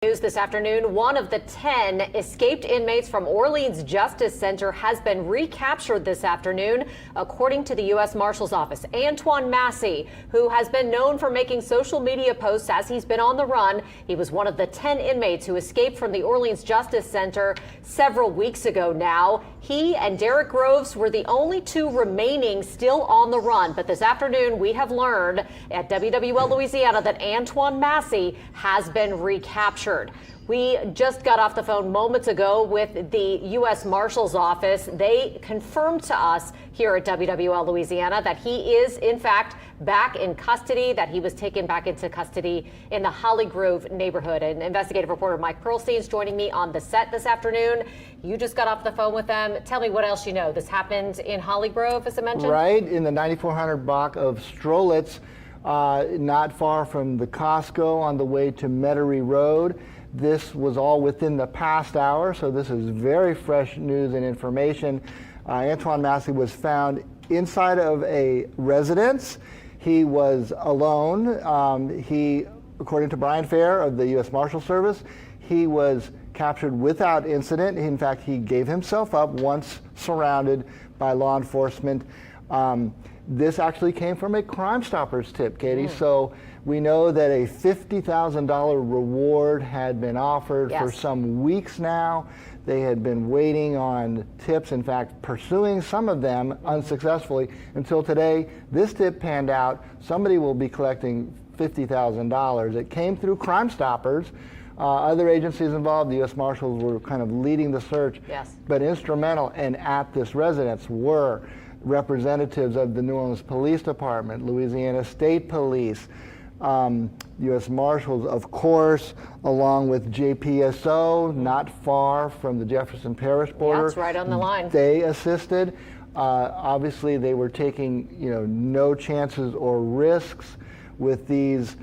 News this afternoon, one of the 10 escaped inmates from Orleans Justice Center has been recaptured this afternoon, according to the U.S. Marshals Office. Antoine Massey, who has been known for making social media posts as he's been on the run, he was one of the 10 inmates who escaped from the Orleans Justice Center several weeks ago now. He and Derek Groves were the only two remaining still on the run. But this afternoon, we have learned at WWL Louisiana that Antoine Massey has been recaptured. We just got off the phone moments ago with the U.S. Marshals Office. They confirmed to us here at WWL Louisiana that he is, in fact, back in custody, that he was taken back into custody in the Holly Grove neighborhood. And investigative reporter Mike Pearlstein is joining me on the set this afternoon. You just got off the phone with them. Tell me what else you know. This happened in Holly Grove, as I mentioned? Right, in the 9400 block of Strolitz. Not far from the Costco on the way to Metairie Road. This was all within the past hour, so this is very fresh news and information. Antoine Massey was found inside of a residence. He was alone. According to Brian Fair of the U.S. Marshal Service, he was captured without incident. In fact, he gave himself up once surrounded by law enforcement. This actually came from a Crime Stoppers tip, Katie. So we know that a $50,000 reward had been offered for some weeks now. They had been waiting on tips, in fact, pursuing some of them unsuccessfully until today. This tip panned out. Somebody will be collecting $50,000. It came through Crime Stoppers. Other agencies involved, the U.S. Marshals were kind of leading the search, but instrumental and at this residence were representatives of the New Orleans Police Department, Louisiana State Police, U.S. Marshals, of course, along with JPSO, not far from the Jefferson Parish border. That's right on the line. They assisted. Obviously, they were taking, no chances or risks with these.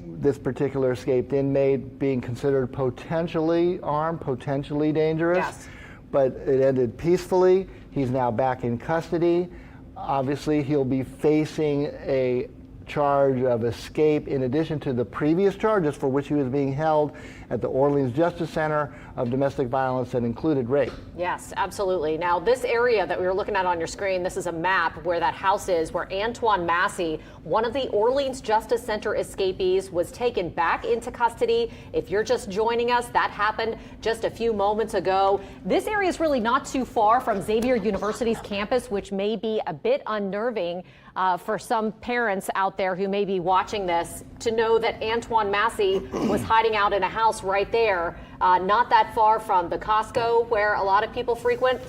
This particular escaped inmate being considered potentially armed, potentially dangerous. But it ended peacefully. He's now back in custody. Obviously, he'll be facing a charge of escape in addition to the previous charges for which he was being held at the Orleans Justice Center of domestic violence that included rape. Yes, absolutely. Now, this area that we were looking at on your screen, this is a map where that house is, where Antoine Massey, one of the Orleans Justice Center escapees, was taken back into custody. If you're just joining us, that happened just a few moments ago. This area is really not too far from Xavier University's campus, which may be a bit unnerving for some parents out there who may be watching this, to know that Antoine Massey was hiding out in a house right there, not that far from the Costco where a lot of people frequent.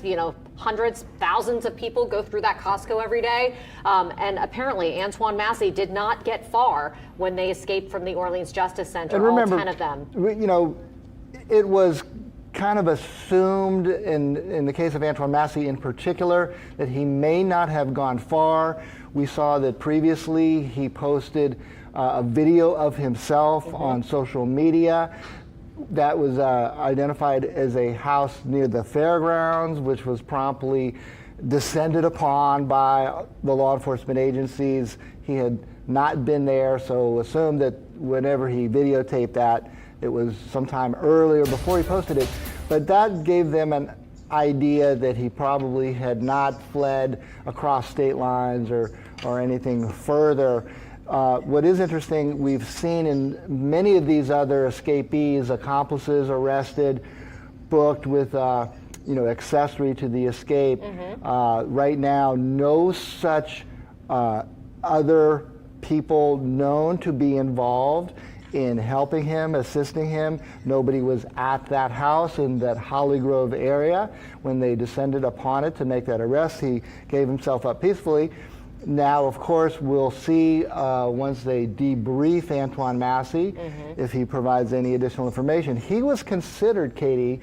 Hundreds, thousands of people go through that Costco every day. And apparently Antoine Massey did not get far when they escaped from the Orleans Justice Center, and remember, all 10 of them. It was kind of assumed in the case of Antoine Massey in particular that he may not have gone far. We saw that previously he posted a video of himself on social media that was identified as a house near the fairgrounds, which was promptly descended upon by the law enforcement agencies. He had not been there, so assumed that whenever he videotaped that, it was sometime earlier before he posted it. But that gave them an idea that he probably had not fled across state lines or anything further. What is interesting, we've seen in many of these other escapees, accomplices arrested, booked with accessory to the escape. Right now, no such other people known to be involved in helping him, assisting him. Nobody was at that house in that Holly Grove area when they descended upon it to make that arrest. He gave himself up peacefully. Now, of course, we'll see once they debrief Antoine Massey if he provides any additional information. He was considered, Katie,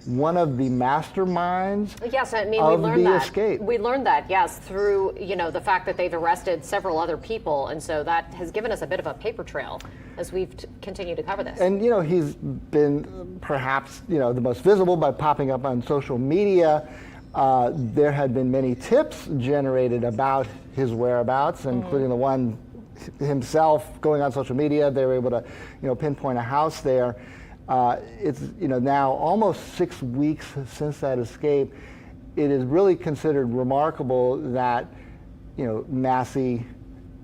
one of the masterminds of the escape. We learned that, yes, through the fact that they've arrested several other people, and so that has given us a bit of a paper trail as we've continued to cover this. And he's been perhaps the most visible by popping up on social media. There had been many tips generated about his whereabouts, including the one himself going on social media. They were able to pinpoint a house there. It's now almost 6 weeks since that escape. It is really considered remarkable that Massey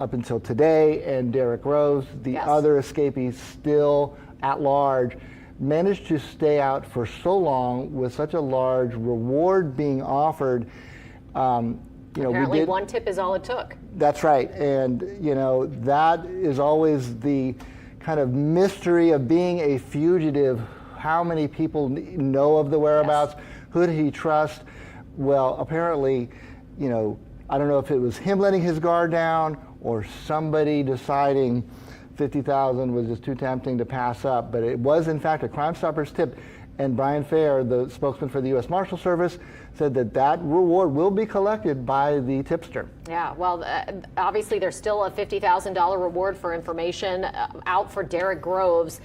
up until today and Derek Groves, the other escapees still at large, managed to stay out for so long with such a large reward being offered. Apparently one tip is all it took. That's right. And, that is always the kind of mystery of being a fugitive. How many people know of the whereabouts? Yes. Who did he trust? Well, apparently, I don't know if it was him letting his guard down or somebody deciding 50,000 was just too tempting to pass up. But it was, in fact, a Crime Stoppers tip. And Brian Fair, the spokesman for the U.S. Marshal Service, said that reward will be collected by the tipster. Yeah, well, obviously there's still a $50,000 reward for information out for Derek Groves.